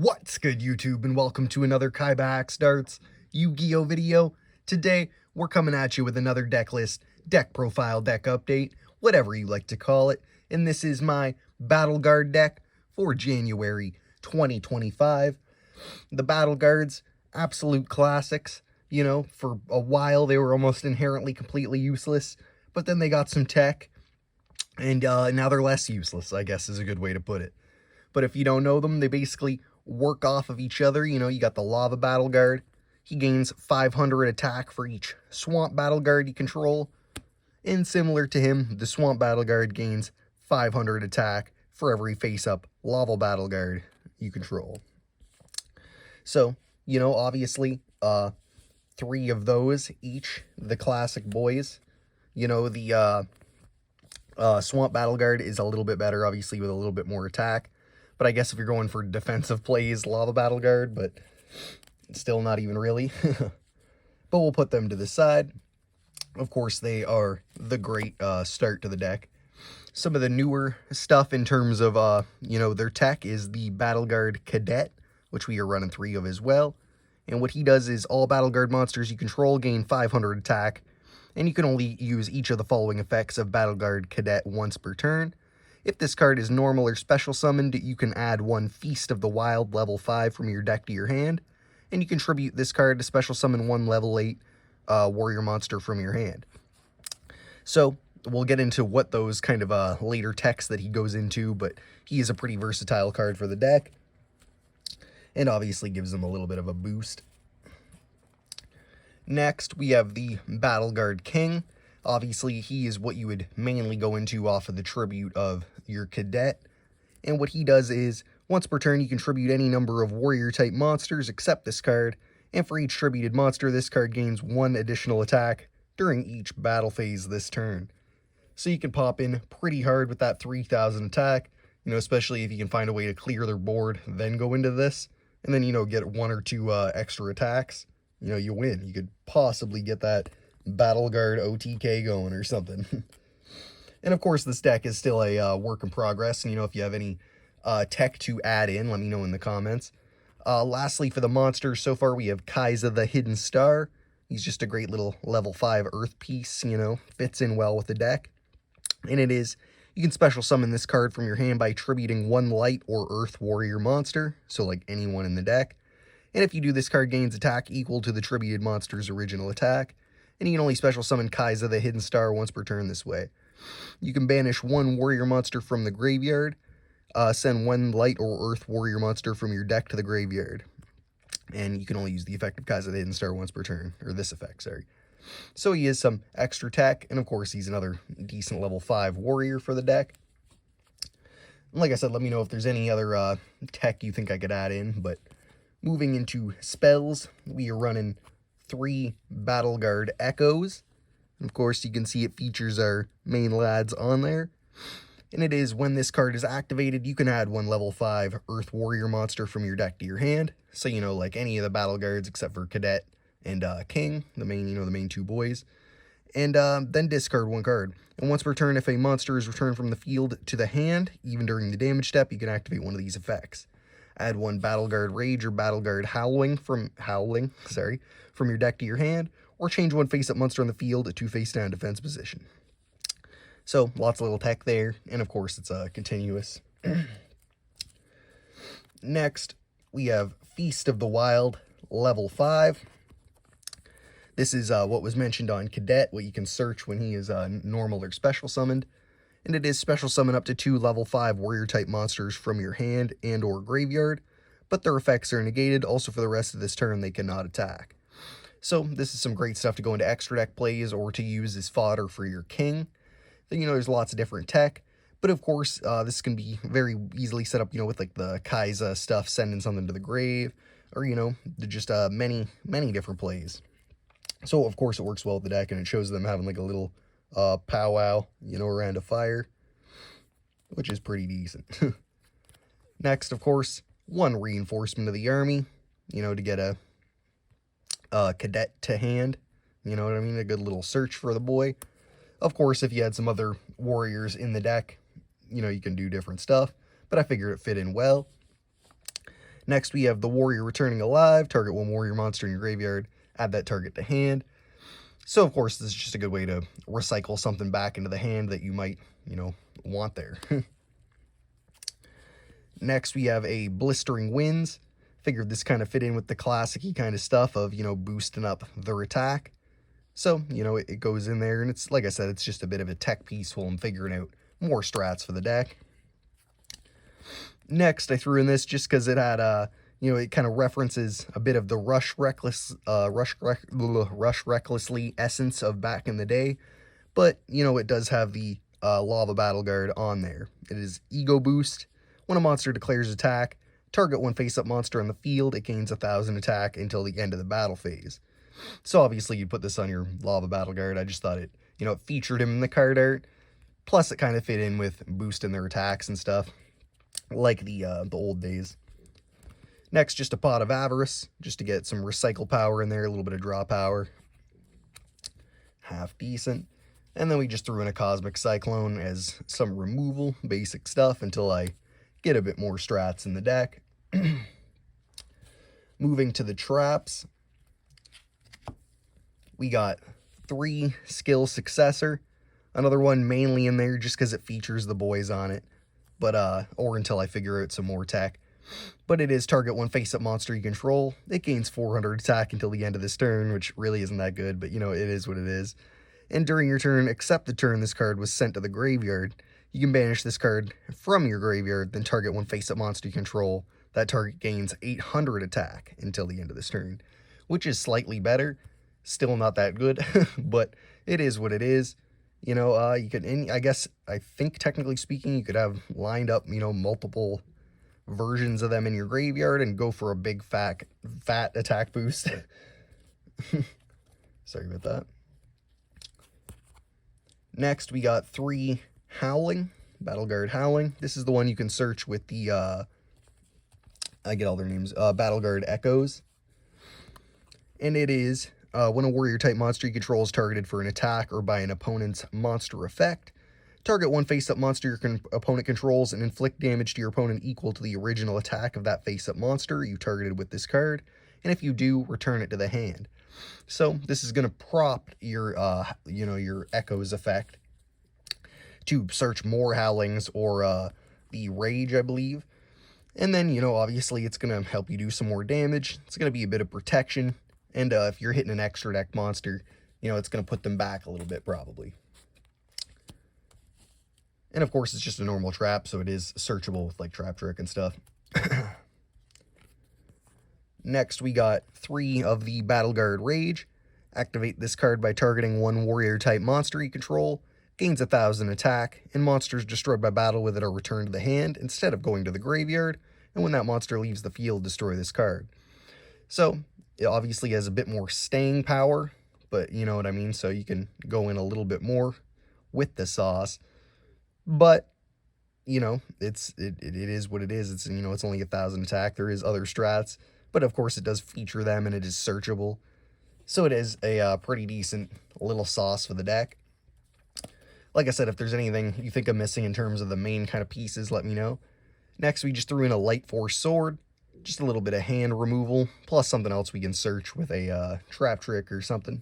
What's good, YouTube, and welcome to another KaibaHacksDartz Yu-Gi-Oh video. Today, we're coming at you with another deck list, deck profile, deck update, whatever you like to call it. And this is my BattleGuard deck for January 2025. The BattleGuards, absolute classics. You know, for a while they were almost inherently completely useless, but then they got some tech, and now they're less useless, I guess is a good way to put it. But if you don't know them, they basically work off of each other. You know, you got the Lava BattleGuard. He gains 500 attack for each Swamp BattleGuard you control. And similar to him, the Swamp BattleGuard gains 500 attack for every face-up Lava BattleGuard you control. So, you know, obviously, 3 of those each, the classic boys. You know, the Swamp BattleGuard is a little bit better, obviously, with a little bit more attack. But I guess if you're going for defensive plays, Lava BattleGuard, but still not even really. But we'll put them to the side. Of course, they are the great start to the deck. Some of the newer stuff in terms of, you know, their tech is the BattleGuard Cadet, which we are running 3 of as well. And what he does is all BattleGuard monsters you control gain 500 attack, and you can only use each of the following effects of BattleGuard Cadet once per turn. If this card is normal or special summoned, you can add 1 Feast of the Wild level 5 from your deck to your hand, and you contribute this card to special summon 1 level 8 warrior monster from your hand. So, we'll get into what those kind of later techs that he goes into, but he is a pretty versatile card for the deck, and obviously gives them a little bit of a boost. Next, we have the BattleGuard King. Obviously, he is what you would mainly go into off of the tribute of your cadet. And what he does is, once per turn, you contribute any number of warrior-type monsters except this card. And for each tributed monster, this card gains 1 additional attack during each battle phase this turn. So you can pop in pretty hard with that 3,000 attack, you know, especially if you can find a way to clear their board, then go into this. And then, you know, get 1 or 2 extra attacks. You know, you win. You could possibly get that BattleGuard OTK going or something. And of course, this deck is still a work in progress, and you know, if you have any tech to add in, let me know in the comments. Lastly, for the monsters, so far we have Kaiba the Hidden Star. He's just a great little level 5 earth piece, you know, fits in well with the deck. And it is, you can special summon this card from your hand by tributing 1 light or earth warrior monster, so like anyone in the deck. And if you do, this card gains attack equal to the tributed monster's original attack. And you can only special summon Kaiba the Hidden Star once per turn this way. You can banish 1 warrior monster from the graveyard, send 1 light or earth warrior monster from your deck to the graveyard. And you can only use the effect of Kaiba the Hidden Star once per turn, or this effect, sorry. So he is some extra tech, and of course he's another decent level 5 warrior for the deck. And like I said, let me know if there's any other tech you think I could add in, but moving into spells, we are running 3 BattleGuard Echoes. And of course, you can see it features our main lads on there. And it is, when this card is activated, you can add 1 level 5 Earth Warrior monster from your deck to your hand. So, you know, like any of the BattleGuards except for Cadet and King, the main, you know, the main 2 boys. And then discard 1 card. And once per turn, if a monster is returned from the field to the hand, even during the damage step, you can activate 1 of these effects. Add 1 BattleGuard Rage or BattleGuard Howling from your deck to your hand, or change 1 face-up monster on the field to face-down defense position. So, lots of little tech there, and of course it's continuous. Next, we have Feast of the Wild, level 5. This is what was mentioned on Cadet, what you can search when he is normal or special summoned. And it is special summon up to 2 level 5 warrior-type monsters from your hand and or graveyard, but their effects are negated. Also, for the rest of this turn, they cannot attack. So, this is some great stuff to go into extra deck plays or to use as fodder for your king. Then, you know, there's lots of different tech, but of course, this can be very easily set up, you know, with like the Kaiba stuff, sending something to the grave, or, you know, just many different plays. So, of course, it works well with the deck, and it shows them having like a little powwow, you know, around a fire, which is pretty decent. Next, of course, 1 reinforcement of the army, you know, to get a cadet to hand, you know what I mean, a good little search for the boy. Of course, if you had some other warriors in the deck, you know, you can do different stuff, but I figured it fit in well. Next, we have the warrior returning alive. Target one warrior monster in your graveyard. Add that target to hand. So, of course, this is just a good way to recycle something back into the hand that you might, want there. Next, we have a Blistering Winds. Figured this kind of fit in with the classic-y kind of stuff of, boosting up their attack. So, it goes in there, and it's, like I said, it's just a bit of a tech piece while I'm figuring out more strats for the deck. Next, I threw in this just because it had, it kind of references a bit of the Rush Recklessly essence of back in the day. But, it does have the Lava BattleGuard on there. It is Ego Boost. When a monster declares attack, target one face-up monster on the field. It gains 1,000 attack until the end of the battle phase. So, obviously, you'd put this on your Lava BattleGuard. I just thought it, it featured him in the card art. Plus, it kind of fit in with boosting their attacks and stuff, like the old days. Next, just a Pot of Avarice, just to get some recycle power in there, a little bit of draw power. Half decent. And then we just threw in a Cosmic Cyclone as some removal, basic stuff, until I get a bit more strats in the deck. Moving to the traps, we got 3 Skill Successor. Another one mainly in there just because it features the boys on it, but or until I figure out some more tech. But it is target one face-up monster you control. It gains 400 attack until the end of this turn, which really isn't that good, but it is what it is. And during your turn, except the turn this card was sent to the graveyard, you can banish this card from your graveyard, then target one face-up monster you control. That target gains 800 attack until the end of this turn, which is slightly better. Still not that good, but it is what it is. You could, and I think technically speaking, you could have lined up, multiple versions of them in your graveyard and go for a big fat attack boost. Sorry about that. Next, we got 3 Howling, BattleGuard Howling. This is the one you can search with the, I get all their names, BattleGuard Echoes. And it is, when a warrior-type monster you control is targeted for an attack or by an opponent's monster effect, target one face-up monster your opponent controls and inflict damage to your opponent equal to the original attack of that face-up monster you targeted with this card. And if you do, return it to the hand. So this is going to prop your, your Echoes effect to search more Howlings or the Rage, I believe. And then, obviously it's going to help you do some more damage. It's going to be a bit of protection. And if you're hitting an extra deck monster, it's going to put them back a little bit probably. And of course, it's just a normal trap, so it is searchable with like Trap Trick and stuff. Next, we got 3 of the BattleGuard Rage. Activate this card by targeting one warrior-type monster you control. Gains 1,000 attack, and monsters destroyed by battle with it are returned to the hand instead of going to the graveyard. And when that monster leaves the field, destroy this card. So, it obviously has a bit more staying power, but you know what I mean? So you can go in a little bit more with the sauce. But, it is what it is. It's, it's only 1,000 attack. There is other strats, but of course it does feature them and it is searchable. So it is a pretty decent little sauce for the deck. Like I said, if there's anything you think I'm missing in terms of the main kind of pieces, let me know. Next, we just threw in a Light Force Sword. Just a little bit of hand removal, plus something else we can search with a Trap Trick or something.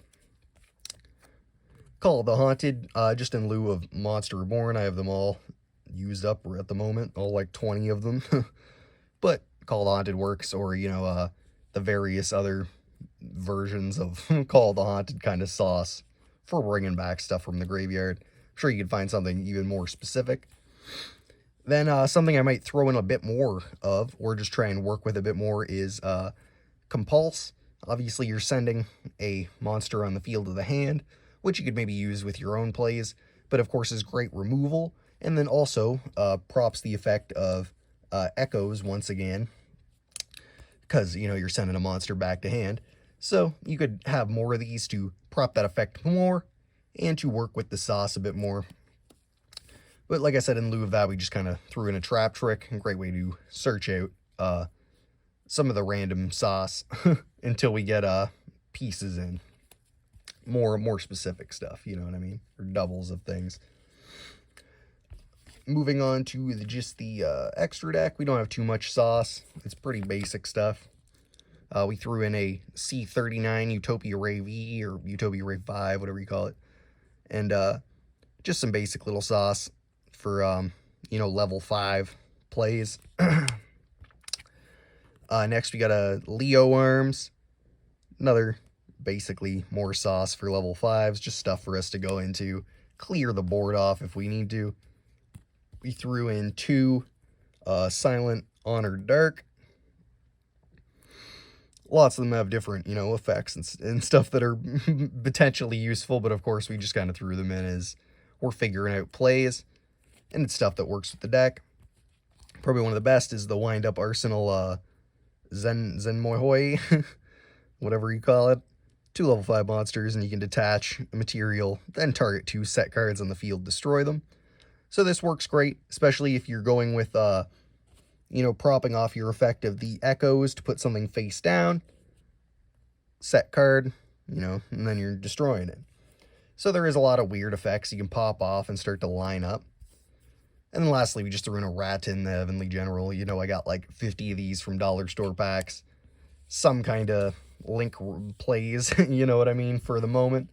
Call of the Haunted, just in lieu of Monster Reborn. I have them all used up at the moment, all like 20 of them. But Call of the Haunted works, or, the various other versions of Call of the Haunted kind of sauce for bringing back stuff from the graveyard. I'm sure you can find something even more specific. Then something I might throw in a bit more of, or just try and work with a bit more, is Compulse. Obviously, you're sending a monster on the field of the hand, which you could maybe use with your own plays, but of course is great removal, and then also props the effect of Echoes once again, because, you're sending a monster back to hand. So you could have more of these to prop that effect more, and to work with the sauce a bit more. But like I said, in lieu of that, we just kind of threw in a Trap Trick. A great way to search out some of the random sauce until we get pieces in. More specific stuff, you know what I mean? Or doubles of things. moving on to just the extra deck, we don't have too much sauce. It's pretty basic stuff. We threw in a C39 Utopia Ray V, or Utopia Ray 5, whatever you call it. And just some basic little sauce for, you know, level 5 plays. Next, we got a Leo Arms. Another, basically, more sauce for level 5s. Just stuff for us to go into. Clear the board off if we need to. We threw in 2 Silent Honored Dark. Lots of them have different, you know, effects and stuff that are potentially useful, but of course we just kind of threw them in as we're figuring out plays, and it's stuff that works with the deck. Probably one of the best is the Wind Up Arsenal Zenmoihoi, whatever you call it. 2 level 5 monsters, and you can detach a material, then target 2 set cards on the field, destroy them. So this works great, especially if you're going with you know, propping off your effect of the echoes to put something face down, set card, you know, and then you're destroying it. So there is a lot of weird effects you can pop off and start to line up. And then lastly, we just threw in a rat in the Heavenly General. You know, I got like 50 of these from dollar store packs. Some kind of link plays, you know what I mean, for the moment.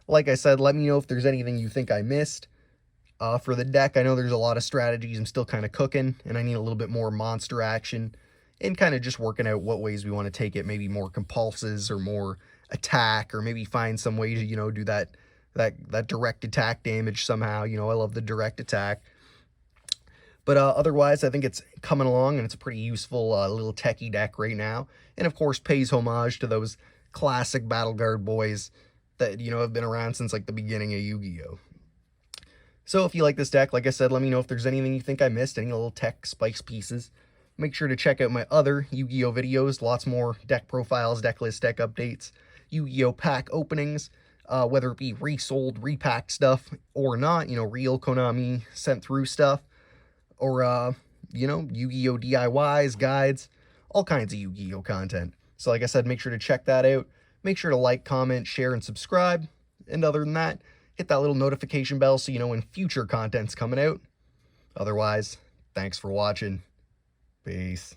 Like I said, let me know if there's anything you think I missed. For the deck, I know there's a lot of strategies I'm still kind of cooking, and I need a little bit more monster action, and kind of just working out what ways we want to take it, maybe more compulses, or more attack, or maybe find some way to, you know, do that direct attack damage somehow. You know, I love the direct attack. But otherwise, I think it's coming along, and it's a pretty useful little techie deck right now, and of course pays homage to those classic BattleGuard boys that, you know, have been around since like the beginning of Yu-Gi-Oh! So if you like this deck, like I said, let me know if there's anything you think I missed, any little tech spice pieces. Make sure to check out my other Yu-Gi-Oh! Videos, lots more deck profiles, deck list, deck updates, Yu-Gi-Oh! Pack openings, whether it be resold, repacked stuff or not, you know, real Konami sent through stuff, or, you know, Yu-Gi-Oh! DIYs, guides, all kinds of Yu-Gi-Oh! Content. So like I said, make sure to check that out. Make sure to like, comment, share, and subscribe. And other than that, hit that little notification bell so you know when future content's coming out. Otherwise, thanks for watching. Peace.